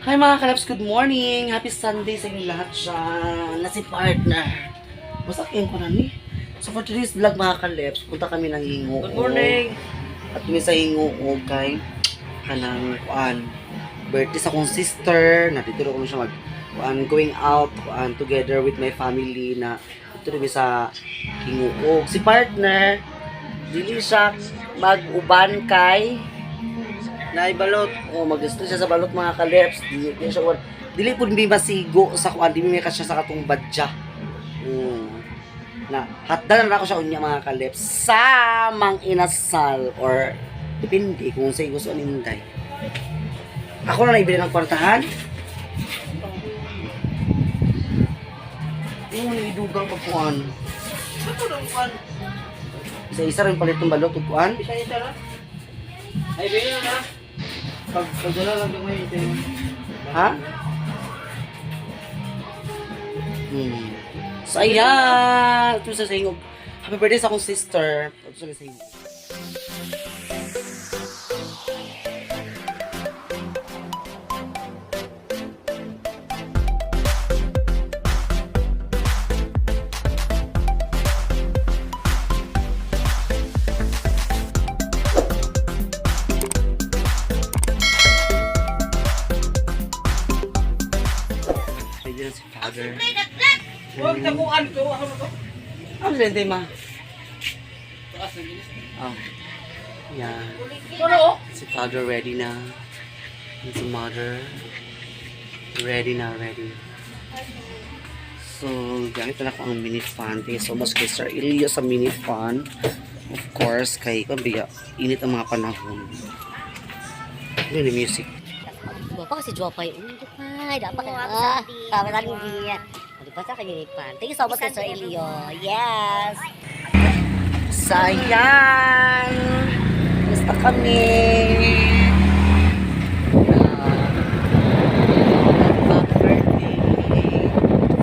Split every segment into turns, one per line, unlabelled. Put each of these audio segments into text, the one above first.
Hi mga kalabs, good morning! Happy Sunday sa inyo lahat dyan na si partner. Masakin ko na ni. So for today's vlog mga kalabs, punta kami ng Hingo.
Good morning!
At kami sa Hingo kay kanang birthday sa akong sister. Dito ko siya going out together with my family na dito kami sa Hingo. Si partner, dili siya mag-uban kay balot. Mag-gusto siya sa balot mga kaleps. Dili po mi masigo sa kuan, di mi siya sa katong badya. Na hatdan na ako sa unya mga kaleps sa mang inasal or depende kung sa gusto ni Inday. Ako na naibili ng kwartahan. Idugang pagkuan.
Ano lang kuan?
Isa rin palit ng balot ug kuan.
Isa na? Ay, bigyan na. Pagdala lang yung may ito.
Ha? So, ayan. Ito sa inyo. Happy birthday sa akong sister. Ito sa inyo. Ayan si father.
Huwag na kuan to. Ano to?
Ano sila hindi ma?
Taas na ginis.
Oh. Yan.
Ano?
Si father ready na. And si mother. Ready na, ready. So, gamit na ako ang mini fan. Thank you so much kay Sir Ilio sa mini fan. Of course, kay Kambiya. Init ang mga panahon. Ano yung music?
Bapak kasi juapay. Ay, dapat ka. Tama lang dia. Di ba sa kanya pan? Thank you so much Sir Elio. Yes.
Sayang! Basta kami.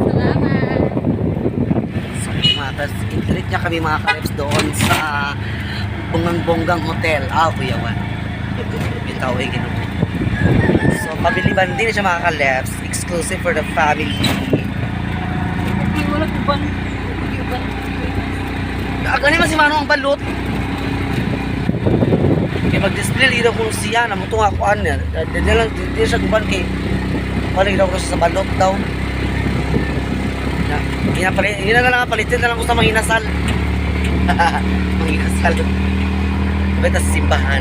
Salamat.
So, tapos i-treat niya kami mga kalips doon sa Bungang-Bonggang Hotel. Kuyawan. Yung tao ay gano'n. So, pabiliban din siya mga kalips. Exclusive for the family.
Hindi wala kuban. Hindi kuban.
Gani man si Manong ang balot. Kaya mag-display dito kung siya na mutunga ko niya. Hindi siya guban kay paling daw ko siya sa balot daw. Hindi na lang palitin na lang ko sa manginasal. Manginasal. Basta sa simbahan.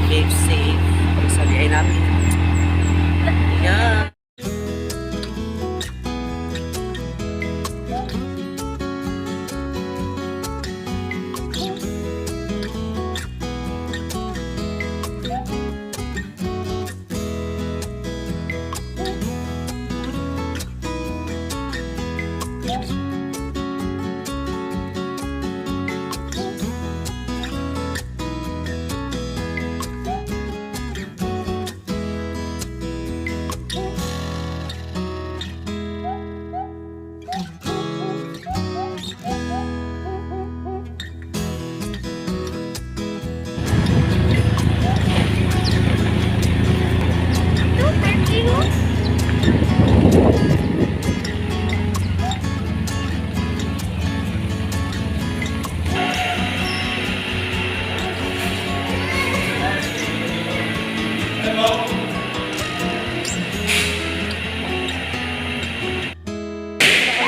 Keep safe. Sabihin namin. Yeah.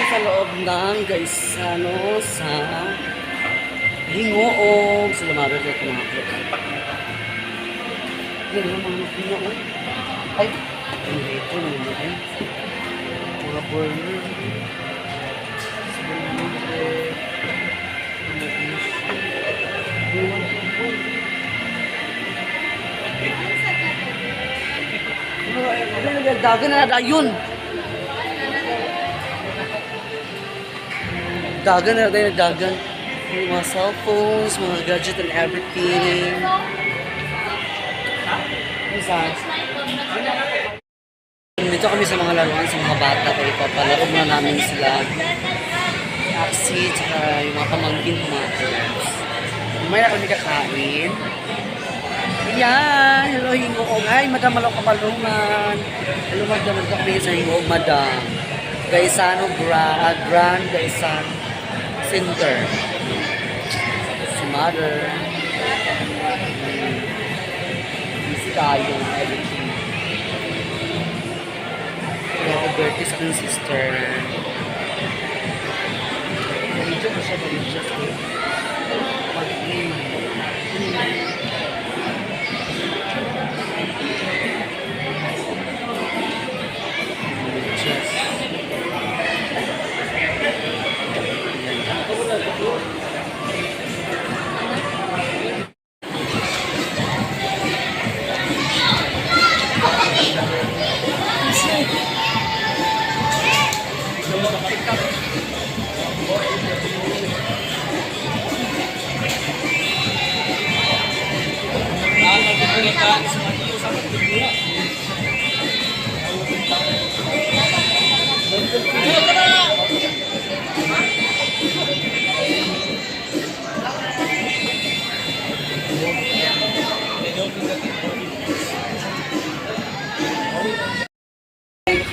Sa loob ng guys, sa Hingoog. Sila mara sa tumakot. Yan yung mga nakina ko. Ay, ano ito naman ay. Mga burger. Dagan na dayon. Dagan na tayo, dagan. Mga cellphones, mga gadget and everything. Dito kami sa mga laruan sa mga bata. Kaya papalaro na namin sila. Taxi, tsaka yung mga pamangkin ko mga girls. May na kami kakain. Iya! Ay, madam, malaw kamalungan. Hello, madam, magkakabigay sa iyo, madam. Gaisano Grand Gaisano Center. Si mother. Si tayo. Happy birthday sa aking sister. Medyo ko siya religious.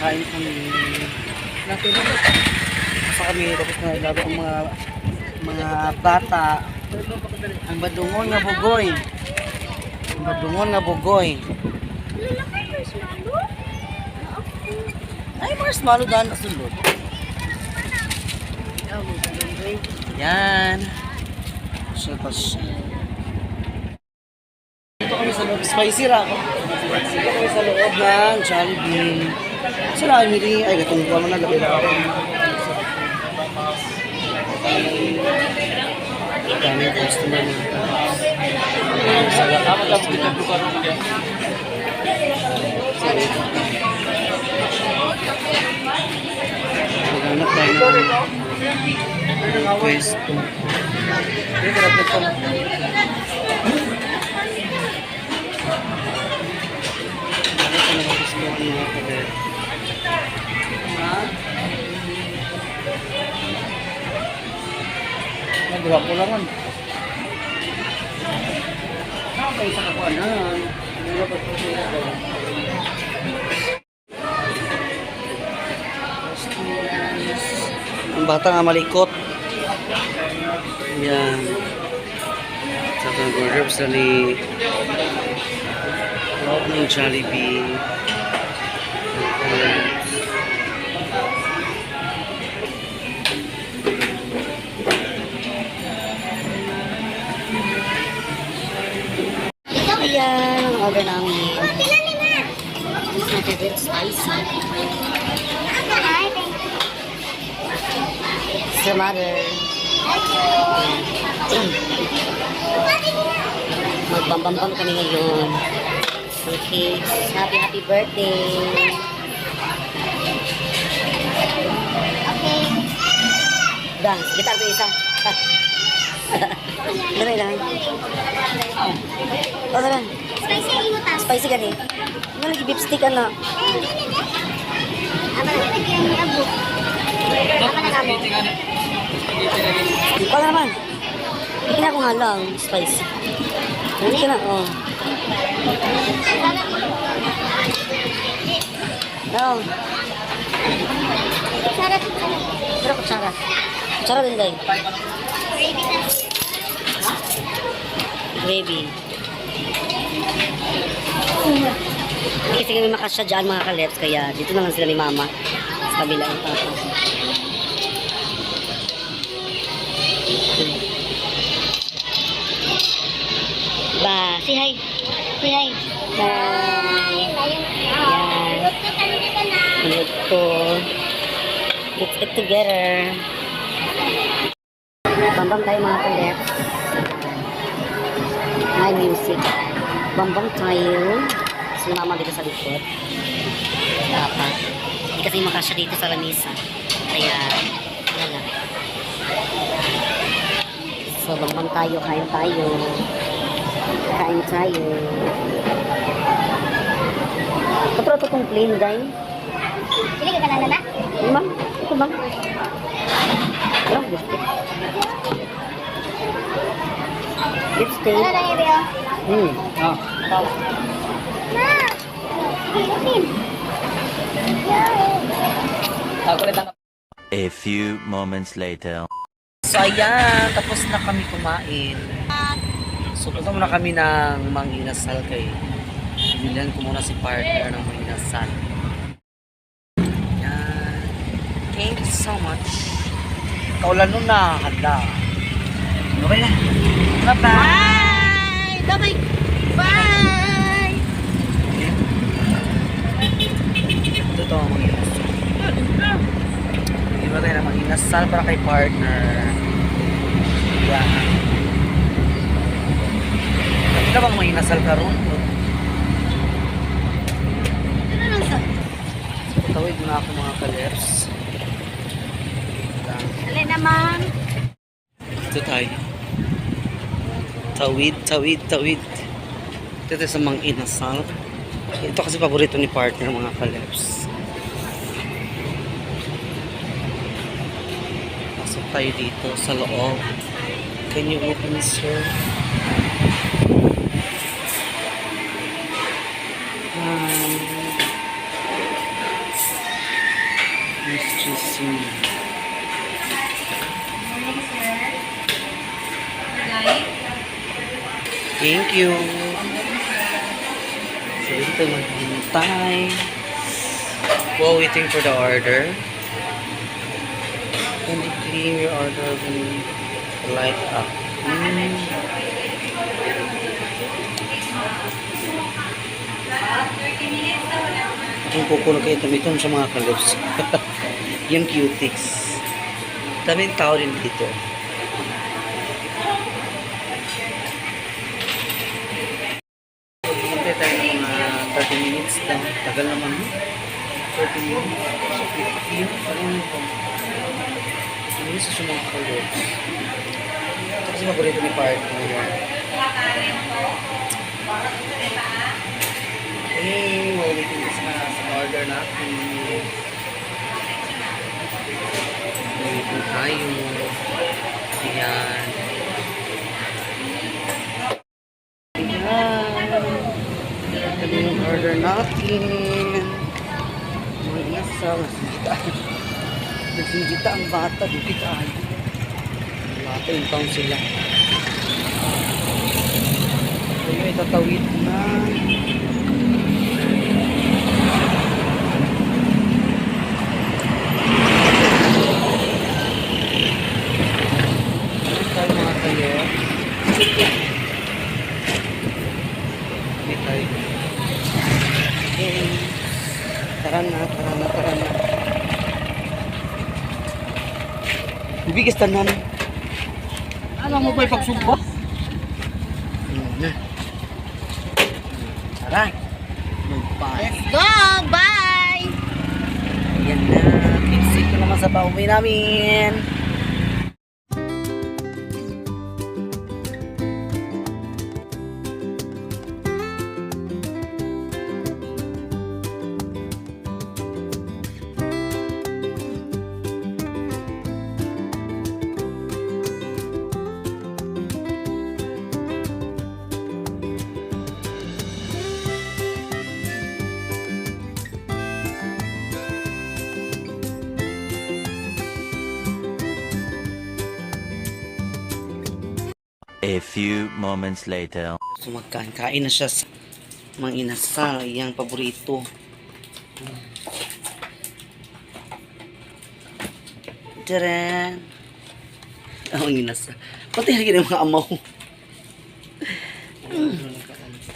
Kain kami. Basta kami tapos na ilago ang mga bata. Ang badungon nga bugoy. Ang badungon nga bugoy. Ay, marshmallow daan na sulod. Yan. Siya pa siya. Dito kami sa loob. Spicy ra ako. Dito kami sa loob ng Jollibee. Sila ay mili. Ay, gatong ko mo na labi na ako. Dami customer na.
Salamat ang kita buka ron kaya.
Maghanap tayo ng pwesto. Ay, grabe ito. Bakit na gusto ang mga kadet? Ha? Nagawa ko lang. Nakakay sa kapanan. Ano ba ito siya ito? Ang bata nga malikot. Yan. Sa nag-order sa ni loob ng Jollibee. Ayan, ang order namin. It's my favorite spicy. It's the mother. Magbambambam kami ngayon. Okay, happy birthday.
Okay.
Dance, gitar ko isa. Dali lang. O, dali.
Spicy ang inutan.
Spicy ka din. Ano lagi beef stick ano?
Ama na lagi ang iabot. Ama na kamo.
Di pa naman. Hindi na ko nga lang, spicy. Hindi ka na, oh. No.
Sarap.
Pero kutsara. Kutsara din dahil. Gravy. Hindi kasi kami makasya dyan mga kalets, kaya dito na lang sila ni mama. Sa kabila ng papa. Ba, say hi. Say hi. Hi. Yan. Ito. Let's get together. Bambang tayo mga kalets. May music. Bambang tayo. Si mama dito sa likod. Papa. Hindi kasi makasya dito sa lamisa. Kaya, wala. So, bambang tayo. Kain tayo. Kain tayo. Katro ito kong plain, day.
Hindi ka kanana na?
Ano ba? Ito ba? Ano? Lipstick. Lipstick.
Ano na yung Rio?
Ah.
A few moments later.
So ayan, tapos na kami kumain. So punta muna kami ng Manginasal kay bilihan ko muna si partner ng Manginasal. Ayan. Thank you so much. Kaulan nun na, handa. Okay na. Bye-bye!
Bye! Bye!
Ito ang Manginasal. Iba tayo ng Manginasal para kay partner. Ayan. Ito bang Manginasal ka ron? Tawid na ako mga kaleps.
Alin naman.
Ito tayo. Tawid, tawid, tawid. Ito tayo sa Manginasal. Ito kasi paborito ni partner mga kaleps. Pasok tayo dito sa loob. Can you open, sir? Let's just see. Thank you. So, dito maghintay. While waiting for the order. Can you claim your order when the light up? Itong kukulo kayo tumitong sa mga kalops. Yung cutics. Daming tao din dito. Hintay tayo ng mga 30 minutes lang. Tagal naman. 30 minutes. So, 15. Parang ito. Hindi sa mga kalops. Ito kasi paborito ni partner yan. Hey, waiting sa order natin. Waiting tayo. Ayan. Ayan. Ito yung order natin. Mga isa. Nagsinggita ang bata. Dukit ay. Bata yung taon sila. Ayun, itatawid na. Tara na. Bibigas tanan.
Alam mo ba yung pagsugba?
Tara. Magpay.
Let's go! Bye!
Ayan na. Keep safe na naman sa pauwi namin.
A few moments later.
So magkain na siya sa Manginasal, iyang paborito. Tara! Manginasal. Pati lagi ng mga amaw.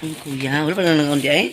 Ang kuya, wala pa lang ng kundi ay?